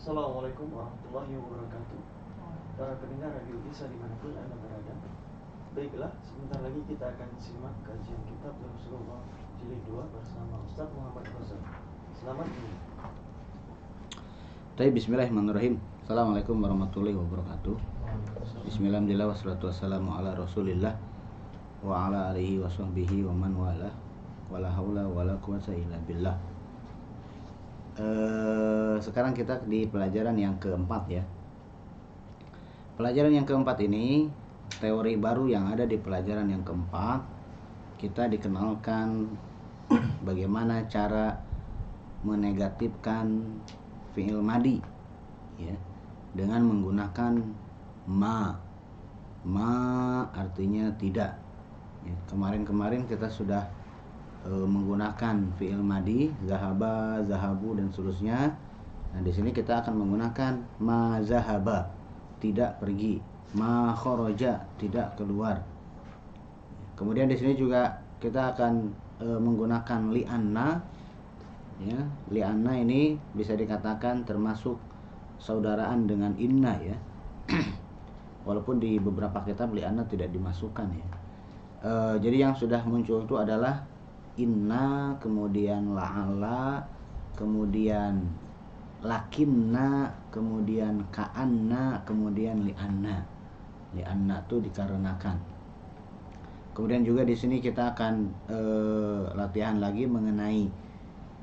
Assalamualaikum warahmatullahi wabarakatuh. Para pendengar Radio Isa dimanapun Anda berada. Baiklah, sebentar lagi kita akan simak kajian kitab Rasulullah Jilid 2 bersama Ustaz Muhammad Rozak. Selamat menyimak. Baik, bismillahirrahmanirrahim. Assalamualaikum warahmatullahi wabarakatuh. Bismillahirrahmanirrahim. Wassalatu wassalamu ala Rasulillah wa ala alihi wa sahbihi wa man wala. Wala haula wala quwwata illa billah. Sekarang kita di pelajaran yang keempat ya. Pelajaran yang keempat ini teori baru yang ada di pelajaran yang keempat. Kita dikenalkan bagaimana cara menegatifkan fi'il madi ya, dengan menggunakan ma. Ma artinya tidak ya. Kemarin kita sudah menggunakan fi'il madi, zahaba, zahabu dan seterusnya. Nah, di sini kita akan menggunakan ma zahaba, tidak pergi, ma kharaja, tidak keluar. Kemudian di sini juga kita akan menggunakan li'anna ya. Li'anna ini bisa dikatakan termasuk saudaraan dengan inna ya. Walaupun di beberapa kitab li'anna tidak dimasukkan ya. Jadi yang sudah muncul itu adalah inna, kemudian la'ala, kemudian lakinna, kemudian ka'anna, kemudian li'anna. Li'anna itu dikarenakan. Kemudian juga di sini kita akan latihan lagi mengenai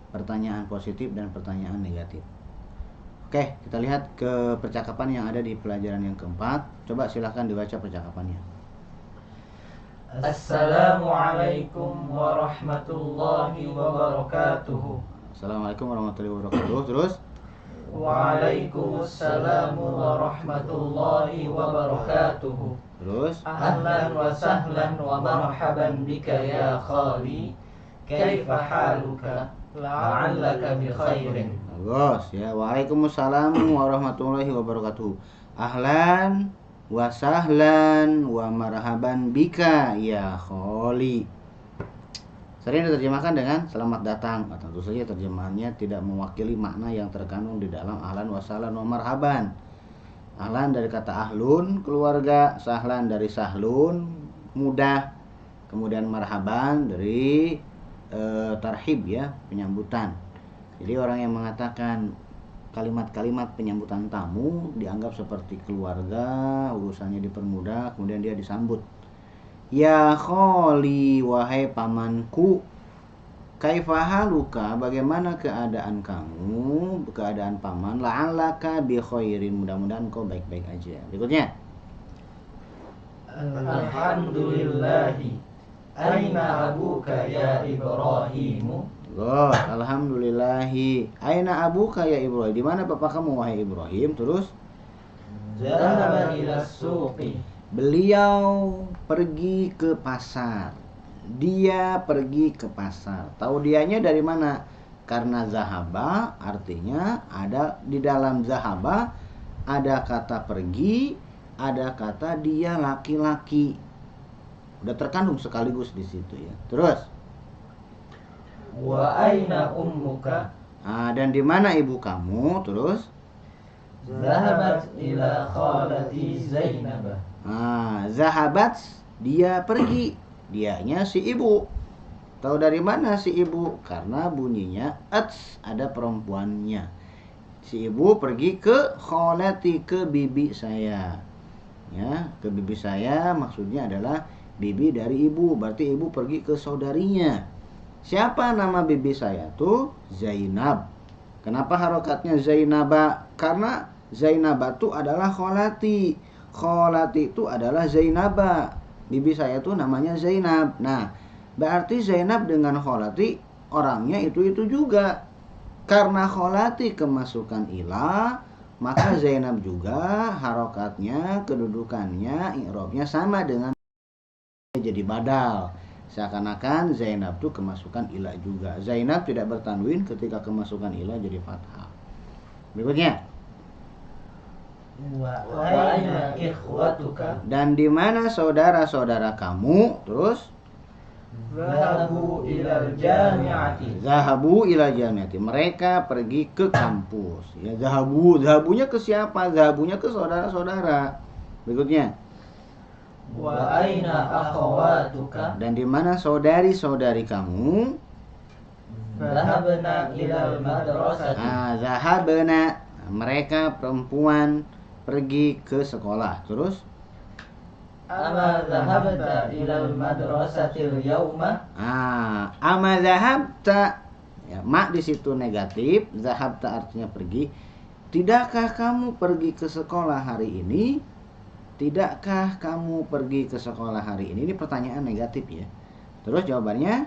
pertanyaan positif dan pertanyaan negatif. Oke, kita lihat ke percakapan yang ada di pelajaran yang keempat. Coba silahkan dibaca percakapannya. Assalamualaikum warahmatullahi wabarakatuh. Assalamualaikum warahmatullahi wabarakatuh. Terus? Waalaikumsalam warahmatullahi wabarakatuh. Terus? Ahlan wa sahlan wa marhaban bika ya khali. Kaifa haluka? La'allaka bi khairin. Bagus ya. Waalaikumsalam warahmatullahi wabarakatuh. Ahlan wa sahlan wa marhaban bika ya kholi. Sering diterjemahkan dengan selamat datang. Tentu saja terjemahannya tidak mewakili makna yang terkandung di dalam ahlan wa sahlan wa marhaban. Ahlan dari kata ahlun, keluarga, sahlan dari sahlun, mudah. Kemudian marhaban dari tarhib ya, penyambutan. Jadi orang yang mengatakan kalimat-kalimat penyambutan tamu dianggap seperti keluarga, urusannya dipermudah, kemudian dia disambut. Ya kholi, wahai pamanku, kaifa haluka, bagaimana keadaan kamu, keadaan paman, la'allaka bi khairin, mudah-mudahan kau baik-baik aja. Berikutnya. Alhamdulillahi. Aina abuka ya Ibrahimu? Alhamdulillahi. Aina abuka ya Ibrahim? Di mana bapak kamu wahai Ibrahim? Terus? Zahaba ila suqi. Beliau pergi ke pasar. Dia pergi ke pasar. Tahu dianya dari mana? Karena zahaba artinya ada di dalam zahaba ada kata pergi, ada kata dia laki-laki. Udah terkandung sekaligus di situ ya. Terus? Wa aina ummuka? Dan di mana ibu kamu? Terus? Zahabat ila khalati Zainab. Zahabat, dia pergi. Dianya si ibu. Tahu dari mana si ibu? Karena bunyinya ats, ada perempuannya. Si ibu pergi ke khalati, ke bibi saya. Ya, ke bibi saya maksudnya adalah bibi dari ibu. Berarti ibu pergi ke saudarinya. Siapa nama bibi saya tuh? Zainab. Kenapa harokatnya Zainaba? Karena Zainaba itu adalah kholati. Kholati itu adalah Zainaba. Bibi saya tuh namanya Zainab. Nah, berarti Zainab dengan kholati orangnya itu juga. Karena kholati kemasukan ilah, maka Zainab juga harokatnya, kedudukannya, i'rabnya sama dengan jadi badal. Seakan-akan Zainab itu kemasukan ilah juga. Zainab tidak bertanwin ketika kemasukan ilah jadi fathah. Berikutnya. Wa aina ikhwatuka? Dan di mana saudara-saudara kamu? Terus? Zahabu ilal jami'ati. Zahabu ila jami'ati. Mereka pergi ke kampus. Ya, zahabunya ke siapa? Zahabunya ke saudara-saudara. Berikutnya. Wa aina akhawatuka. Dan di mana saudari-saudari kamu? Zahabna ilal madrasati. Zahabna. Mereka perempuan pergi ke sekolah. Terus? Ama zahabta ilal madrasatil yauma. Ama zahabta. Ya, mak di situ negatif, zahabta artinya pergi. Tidakkah kamu pergi ke sekolah hari ini? Tidakkah kamu pergi ke sekolah hari ini? Ini pertanyaan negatif ya. Terus jawabannya?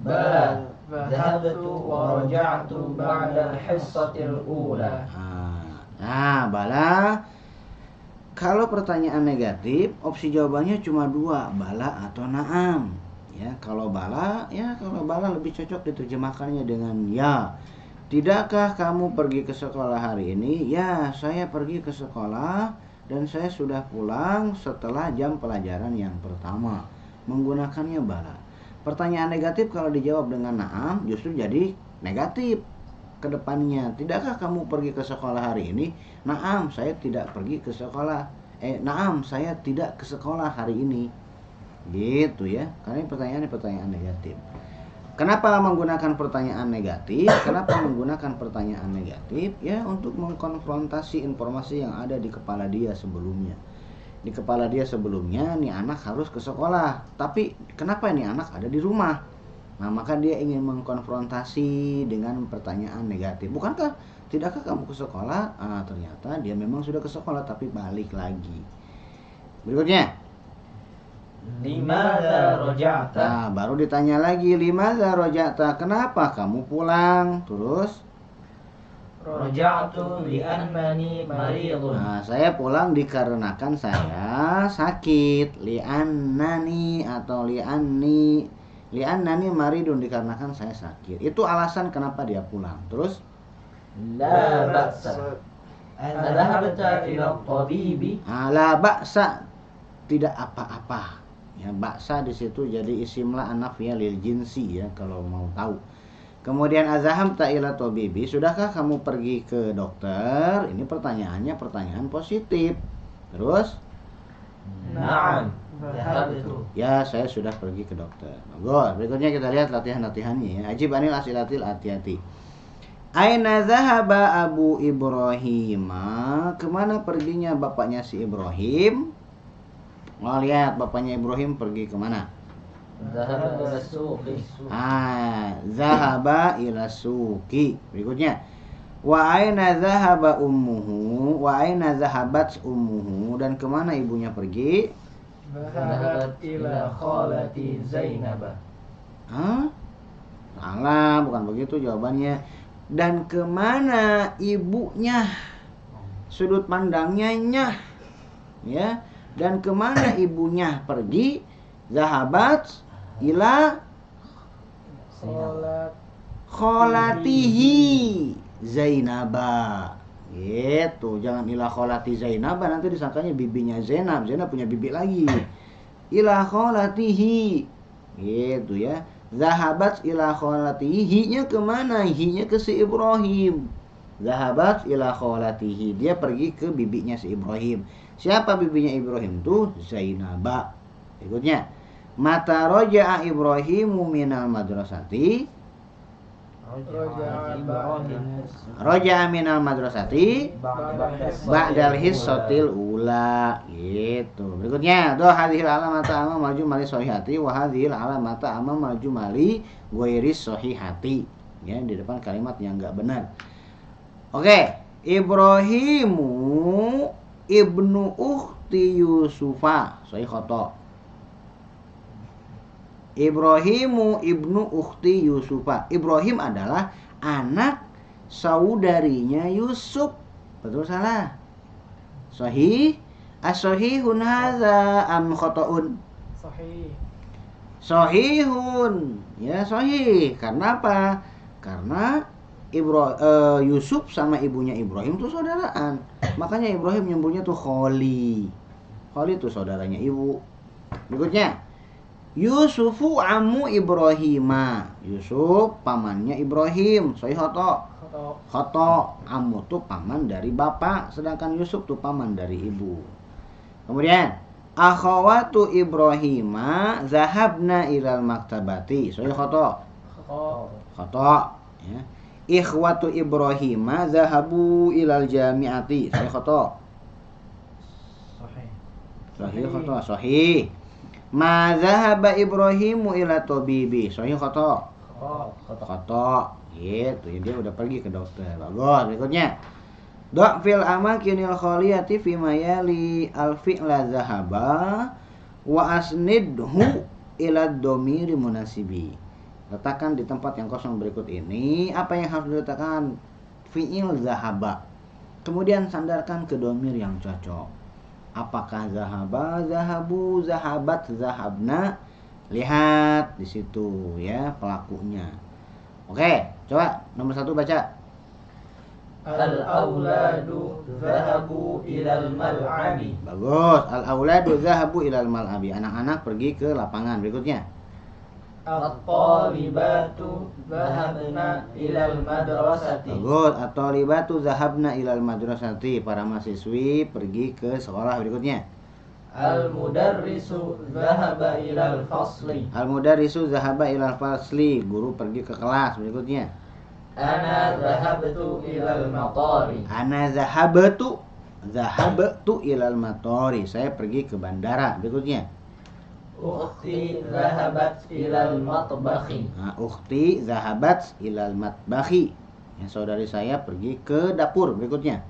Bala zahabtu wa raja'tu ba'da al-hissatil ula. Bala. Kalau pertanyaan negatif, opsi jawabannya cuma dua, bala atau na'am. Ya, kalau bala lebih cocok diterjemahkannya dengan ya. Tidakkah kamu pergi ke sekolah hari ini? Ya, saya pergi ke sekolah dan saya sudah pulang setelah jam pelajaran yang pertama. Menggunakannya bala. Pertanyaan negatif kalau dijawab dengan na'am justru jadi negatif ke depannya. Tidakkah kamu pergi ke sekolah hari ini? Na'am, saya tidak pergi ke sekolah. Na'am, saya tidak ke sekolah hari ini. Gitu ya. Karena ini pertanyaan negatif. Kenapa menggunakan pertanyaan negatif? Kenapa menggunakan pertanyaan negatif? Ya, untuk mengkonfrontasi informasi yang ada di kepala dia sebelumnya. Di kepala dia sebelumnya, nih anak harus ke sekolah. Tapi kenapa ini anak ada di rumah? Nah, maka dia ingin mengkonfrontasi dengan pertanyaan negatif. Tidakkah kamu ke sekolah? Ternyata dia memang sudah ke sekolah tapi balik lagi. Berikutnya. Limadza raja'ta. Baru ditanya lagi, limadza raja'ta? Kenapa kamu pulang? Terus? Raja'tu li'annani maridun. Saya pulang dikarenakan saya sakit. Li'annani atau li'anni. Li'annani maridun, dikarenakan saya sakit. Itu alasan kenapa dia pulang. Terus? La ba'sa. Adhahabta ila tabibi. La ba'sa, tidak apa-apa. Ya, ba'sa di situ jadi isimlah anafiyah lil jinsi ya kalau mau tahu. Kemudian azhamta ila tabibi, sudahkah kamu pergi ke dokter? Ini pertanyaannya pertanyaan positif. Terus? Na'am, dhahabtu. Ya, saya sudah pergi ke dokter. Bagus. Berikutnya kita lihat latihan-latihannya ya. Ajib anil asilatil hati-hati. Aina zahaba Abu Ibrahim? Kemana perginya bapaknya si Ibrahim? Lihat bapaknya Ibrahim pergi kemana? Zahaba ila suqi. Zahaba ila suqi. Berikutnya. Wa aina zahaba ummuhu? Wa aina zahabat ummuhu? Dan kemana ibunya pergi? Zahabat ila khalati Zainab. Salah, bukan begitu jawabannya. Dan kemana ibunya? Sudut pandangnya nyah. Ya. Dan kemana ibunya pergi? Zahabat ila kholatihi Zainaba. Gitu, jangan ila kholati Zainaba, nanti disangkanya bibinya Zainab. Zainab punya bibi lagi. Ila kholatihi. Gitu ya. Zahabat ila kholatihi, hi-nya kemana? Hi-nya ke si Ibrahim. Zahabat ila kholatihi, dia pergi ke bibinya si Ibrahim. Siapa bibinya Ibrahim tuh? Zainaba. Berikutnya, mata roja'a Ibrahimu minal madrasati? Roja'a minal madrasati ba'dal hissatil ula. Gitu. Berikutnya, do hadhil alamata amma maju mali sahihati wa hadhil alamata amma maju mali ghairi sahihati. Ya, di depan kalimat yang enggak benar. Oke, Ibrahimu ibnu ukhti Yusufa. Sahih khoto. Ibrahimu ibnu ukhti Yusufa. Ibrahim adalah anak saudarinya Yusuf. Betul salah? Sahih? As-sahihun hadza am khotoun? Sahih. Sahihun. Ya, sahih. Karena apa? Karena Yusuf sama ibunya Ibrahim tuh saudaraan. Makanya Ibrahim nyebutnya tuh Kholi. Kholi tuh saudaranya ibu. Berikutnya, Yusufu ammu Ibrahima. Yusuf pamannya Ibrahim. Sahih khoto. Khoto. Ammu tuh paman dari bapak, sedangkan Yusuf tuh paman dari ibu. Kemudian akhawatu Ibrahima zahabna ilal maktabati. Sahih khoto. Khoto. Ya. Ikhwatu Ibrahima zahabu ilal jami'ati. Sahih khoto. Sahih khoto. Sahih. Ma zahaba Ibrahimu ila tabibi. Sahih khoto. Khoto. Gitu. Dia udah pergi ke dokter. Bagus. Berikutnya. Fil amakinil khaliyati fi mayali al-fi'la zahaba wa asnidhu ila dhamiri munasibi. Letakkan di tempat yang kosong berikut ini apa yang harus diletakkan? Fi'il zahaba. Kemudian sandarkan ke dhamir yang cocok. Apakah zahaba, zahabu, zahabat, zahabna? Lihat di situ ya pelakunya. Oke, coba nomor 1 baca. Al-auladu zahabu ilal mal'abi. Bagus. Al-auladu zahabu ilal mal'abi. Anak-anak pergi ke lapangan. Berikutnya. At-talibatu zahabna ilal madrasati. Bagus. At-talibatu zahabna ilal madrasati. Para mahasiswi pergi ke sekolah. Berikutnya. Al-mudarrisu zahaba ilal fasli. Al-mudarrisu zahaba ilal fasli. Guru pergi ke kelas. Berikutnya. Ana zahabtu ilal matari. Ana zahabtu ilal matari. Saya pergi ke bandara. Berikutnya. Ukhti zahabat ilal matbakhi. Nah, ukhti zahabat ilal matbakhi. Ya, saudari saya pergi ke dapur. Berikutnya.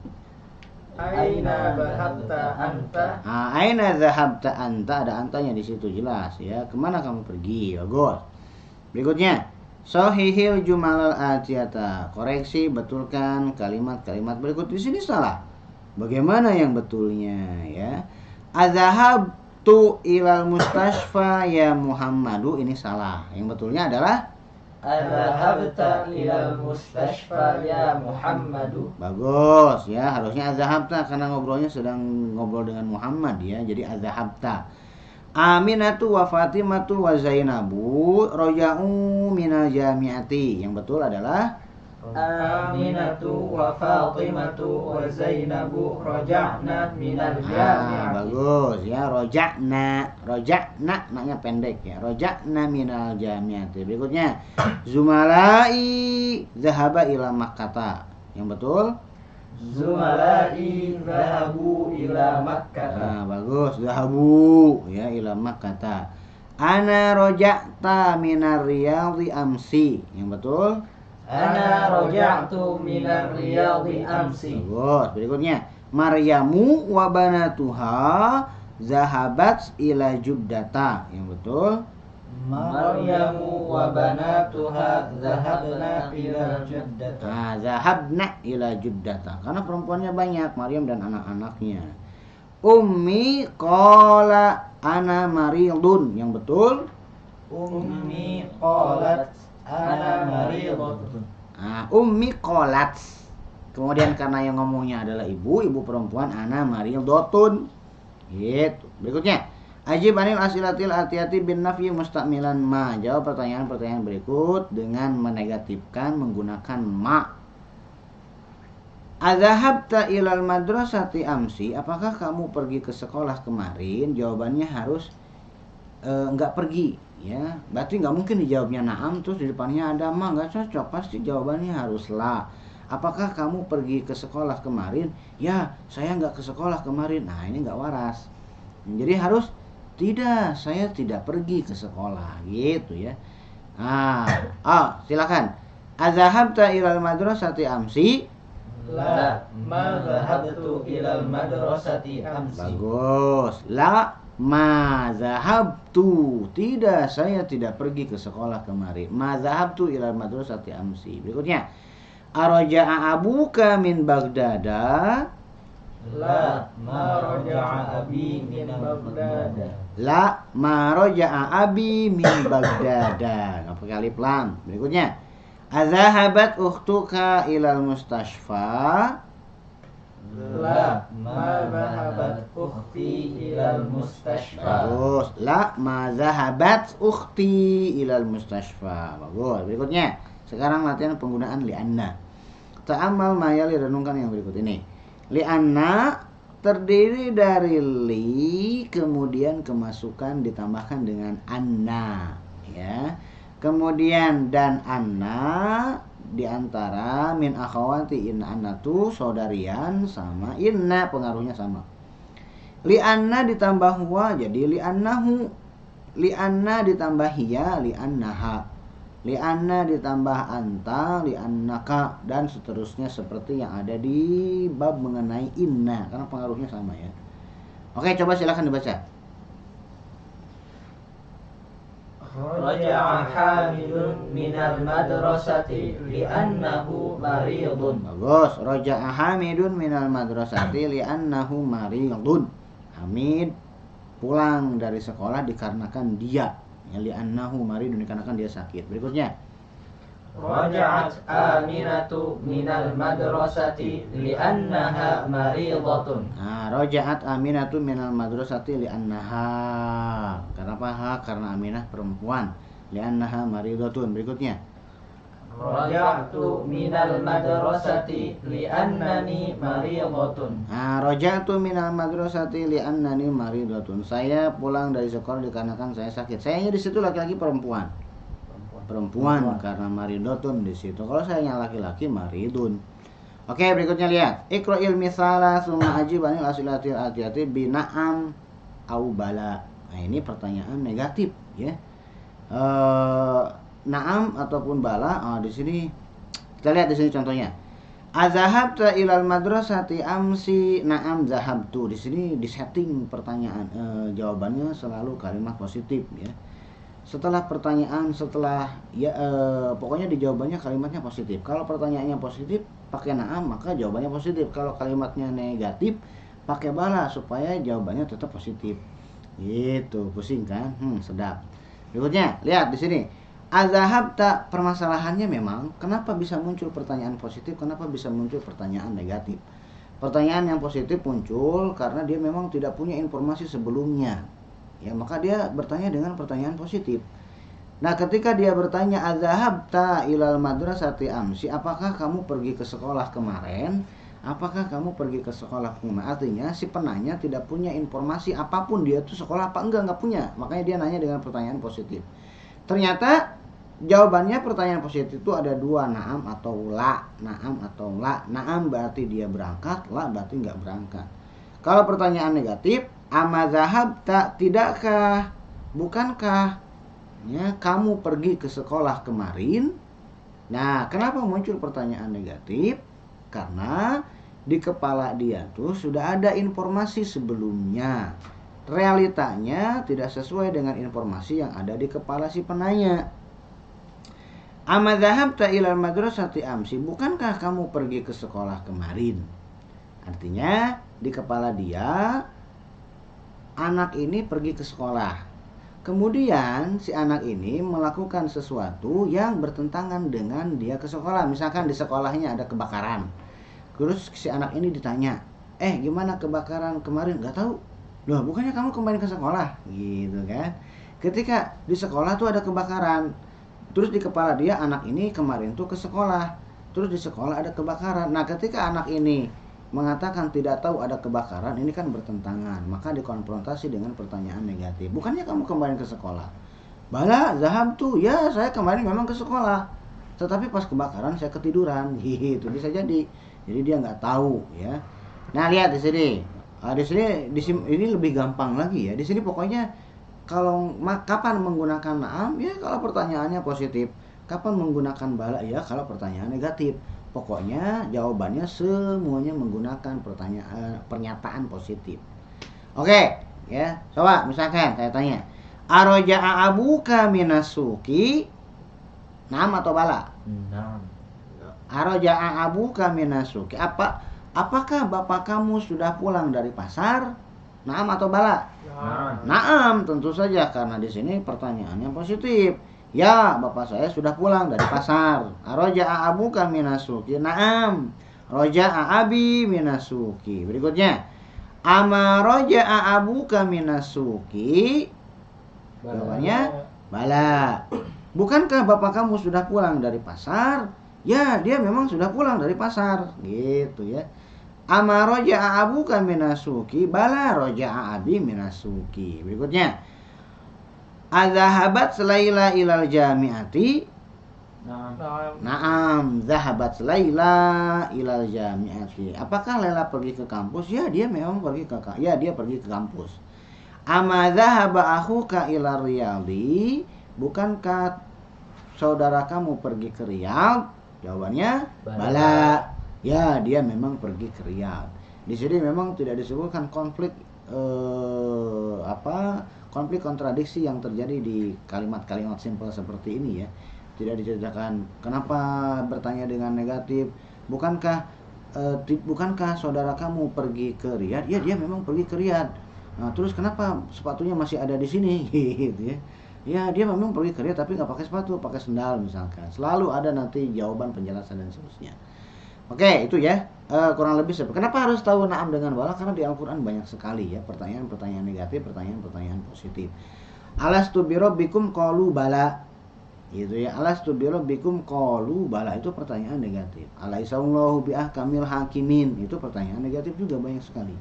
Aina zahabta anta. Nah, aina zahabta anta. Ada antanya di situ jelas ya. Kemana kamu pergi? Bagus. Berikutnya. Sahihil jumalal atiyata. Koreksi, betulkan kalimat-kalimat berikut. Di sini salah. Bagaimana yang betulnya ya? Azhabtu ilal mustashfa ya Muhammadu. Ini salah. Yang betulnya adalah Azhabta ilal mustashfa ya Muhammadu. bagus ya. Harusnya azhabta karena ngobrolnya sedang ngobrol dengan Muhammad ya. Jadi azhabta. Aminatu wa Fatimatu wa Zainabu roja'u minal jami'ati. Yang betul adalah Aminatu wa Fatimatu wa Zainabu roja'na minal jami'ati. Bagus ya. Roja'na naknya pendek ya. Roja'na minal jami'ati. Berikutnya Zumalai zahaba ila Makkata. Yang betul Zumalai zahabu ila Makkah. Nah, bagus. Zahabu ya ila Makkah. Ana roja'ta minar riyadhi amsi. Yang betul? Ana roja'tu minar riyadhi amsi. Bagus. Berikutnya, Maryamu wa banatuha zahabat ila Juddata. Yang betul? Maryamu wa banatuha zahabna ila Juddata. Nah, zahabna ila Juddata. Karena perempuannya banyak, Maryam dan anak-anaknya. Ummi qala ana maridun. Yang betul? Ummi qalat ana maridun. Nah, ummi qalat. Kemudian karena yang ngomongnya adalah ibu perempuan, ana maridotun. Gitu. Berikutnya, ajib anil asilatil atiyati bin nafyi mustakmilan ma. Jawab pertanyaan-pertanyaan berikut dengan menegatifkan menggunakan ma. Azahabta ilal madrasati amsi. Apakah kamu pergi ke sekolah kemarin? Jawabannya harus enggak pergi ya. Berarti enggak mungkin dijawabnya na'am terus di depannya ada ma, enggak cocok. Pasti jawabannya harus la. Apakah kamu pergi ke sekolah kemarin? Ya, saya enggak ke sekolah kemarin. Nah, ini enggak waras. Jadi harus tidak, saya tidak pergi ke sekolah gitu ya. Nah, silakan. Azahabta ilal madrasati amsi? La, ma zahabtu ilal madrasati amsi. Bagus. La, ma zahabtu. Tidak, saya tidak pergi ke sekolah kemarin. Ma zahabtu ilal madrasati amsi. Berikutnya. Araja'a abuka min Baghdada? La, ma raja'a abi min Baghdada. La, ma raja'a abi min Baghdada. Nggak pakai alif lam. Berikutnya. Azahabat ukhtuka ilal mustashfa? La, ma zahabat ukhti ilal ilal mustashfa. Bagus. La ma zahabat ukhti ilal mustashfa. Bagus. Berikutnya, sekarang latihan penggunaan li'anna. Ta'amal ma yali, renungkan yang berikut ini. Li'anna terdiri dari li, kemudian kemasukan ditambahkan dengan anna, ya. Kemudian dan anna diantara min akhawati inna, anna tu saudarian sama inna, pengaruhnya sama. Li anna ditambah huwa jadi li annahu, li anna ditambah hiya li annaha, li anna ditambah anta li annaka, dan seterusnya seperti yang ada di bab mengenai inna, karena pengaruhnya sama ya. Oke, coba silakan dibaca. Raja'a Hamidun minal madrasati li'annahu maridun. Bagus. Raja'a Hamidun minal madrasati li'annahu maridun. Hamid pulang dari sekolah dikarenakan dia, ya, li'annahu maridun, dikarenakan dia sakit. Berikutnya. Raja'at Aminatu minal madrasati li'annaha maridatun. Nah, raja'at Aminatu minal madrasati li'annaha. Kenapa ha? Karena Aminah perempuan. Li'annaha maridatun. Berikutnya. Raja'tu minal madrasati li'annani maridatun. Nah, raja'tu minal madrasati li'annani maridatun. Saya pulang dari sekolah dikarenakan saya sakit. Sayanya di situ laki-laki perempuan. Perempuan karena maridotun di situ. Kalau sayanya laki-laki maridun. Oke, berikutnya lihat. Iqra'il misala summa ajib anil asilatil atiyati bina'am au bala. Nah, ini pertanyaan negatif ya. Na'am ataupun bala. Di sini kita lihat di sini contohnya. Azahabta ilal madrasati amsi, na'am zahabtu. Di sini disetting pertanyaan, jawabannya selalu kalimat positif ya. Setelah pertanyaan, pokoknya di jawabannya kalimatnya positif. Kalau pertanyaannya positif pakai na'am, maka jawabannya positif. Kalau kalimatnya negatif pakai bala supaya jawabannya tetap positif. Gitu, pusing kan? Sedap. Berikutnya, lihat di sini. Azahabta, permasalahannya memang kenapa bisa muncul pertanyaan positif, kenapa bisa muncul pertanyaan negatif. Pertanyaan yang positif muncul karena dia memang tidak punya informasi sebelumnya. Ya, maka dia bertanya dengan pertanyaan positif. Nah, ketika dia bertanya azahabta ilal madrasati amsi, apakah kamu pergi ke sekolah kemarin? Apakah kamu pergi ke sekolah kemarin? Artinya si penanya tidak punya informasi apapun dia tuh sekolah apa enggak punya. Makanya dia nanya dengan pertanyaan positif. Ternyata jawabannya pertanyaan positif itu ada dua, na'am atau la. Na'am atau la. Na'am berarti dia berangkat, la berarti enggak berangkat. Kalau pertanyaan negatif, ama zahabta, tidakkah, bukankah ya kamu pergi ke sekolah kemarin? Nah, kenapa muncul pertanyaan negatif? Karena di kepala dia tuh sudah ada informasi sebelumnya. Realitanya tidak sesuai dengan informasi yang ada di kepala si penanya. Ama zahabta ilal madrasati amsi, bukankah kamu pergi ke sekolah kemarin? Artinya di kepala dia anak ini pergi ke sekolah. Kemudian si anak ini melakukan sesuatu yang bertentangan dengan dia ke sekolah. Misalkan di sekolahnya ada kebakaran. Terus si anak ini ditanya, gimana kebakaran kemarin? Gak tahu. Loh, bukannya kamu kemarin ke sekolah? Gitu kan. Ketika di sekolah tuh ada kebakaran. Terus di kepala dia anak ini kemarin tuh ke sekolah. Terus di sekolah ada kebakaran. Nah, ketika anak ini mengatakan tidak tahu ada kebakaran, ini kan bertentangan, maka dikonfrontasi dengan pertanyaan negatif. Bukannya kamu kemarin ke sekolah? Bala zahabtu, ya saya kemarin memang ke sekolah, tetapi pas kebakaran saya ketiduran. Gitu bisa jadi dia nggak tahu ya. Nah, lihat di sini. Di sini ini lebih gampang lagi ya. Di sini pokoknya kalau kapan menggunakan na'am ya kalau pertanyaannya positif, kapan menggunakan bala ya kalau pertanyaan negatif. Pokoknya jawabannya semuanya menggunakan pernyataan positif. Oke, ya. Coba misalkan saya tanya, aroja'a abuka minasuki, na'am atau bala? Na'am. Aroja'a abuka minasuki, apakah bapak kamu sudah pulang dari pasar? Na'am atau bala? Na'am, tentu saja karena di sini pertanyaannya positif. Ya, bapak saya sudah pulang dari pasar. Roja'a abuka minasuki. Na'am. Roja'a abi minasuki. Berikutnya. Ama raja'a abuka minasuki? Jawabannya bala. Bukankah bapak kamu sudah pulang dari pasar? Ya, dia memang sudah pulang dari pasar, gitu ya. Ama raja'a abuka minasuki? Bala raja'a abi minasuki. Berikutnya, adzahabat Laila ilal jami'ati? Naam, zahabat Laila ilal jami'ati. Apakah Laila pergi ke kampus? Ya, dia memang pergi ke kampus. Ama zahaba akhuka ila Riyadhi? Bukankah saudara kamu pergi ke Riyadh? Jawabannya bala. Ya, dia memang pergi ke Riyadh. Di sini memang tidak disebutkan konflik konflik kontradiksi yang terjadi di kalimat-kalimat simpel seperti ini ya. Tidak diceritakan kenapa bertanya dengan negatif. Bukankah saudara kamu pergi ke Riyadh? Ya, dia memang pergi ke Riyadh. Nah, terus kenapa sepatunya masih ada di sini? Gitu ya. Ya, dia memang pergi ke Riyadh tapi nggak pakai sepatu, pakai sendal misalkan. Selalu ada nanti jawaban, penjelasan dan seterusnya. Oke, itu ya. Kurang lebih seperti. Kenapa harus tahu na'am dengan bala? Karena di Al-Qur'an banyak sekali ya pertanyaan-pertanyaan negatif, pertanyaan-pertanyaan positif. Alastu birabbikum qalu bala. Gitu ya. Alastu birabbikum qalu bala, itu pertanyaan negatif. Alaisallahu biahkamil hakimin, itu pertanyaan negatif juga banyak sekali.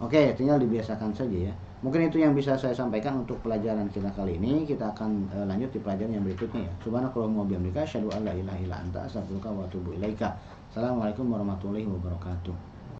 Oke, tinggal dibiasakan saja ya. Mungkin itu yang bisa saya sampaikan untuk pelajaran kita kali ini. Kita akan lanjut di pelajaran yang berikutnya ya. Subhanakallahumma wa bihamdika asyhadu an la ilaha illa anta astaghfiruka wa atubu ilaika. Assalamualaikum warahmatullahi wabarakatuh.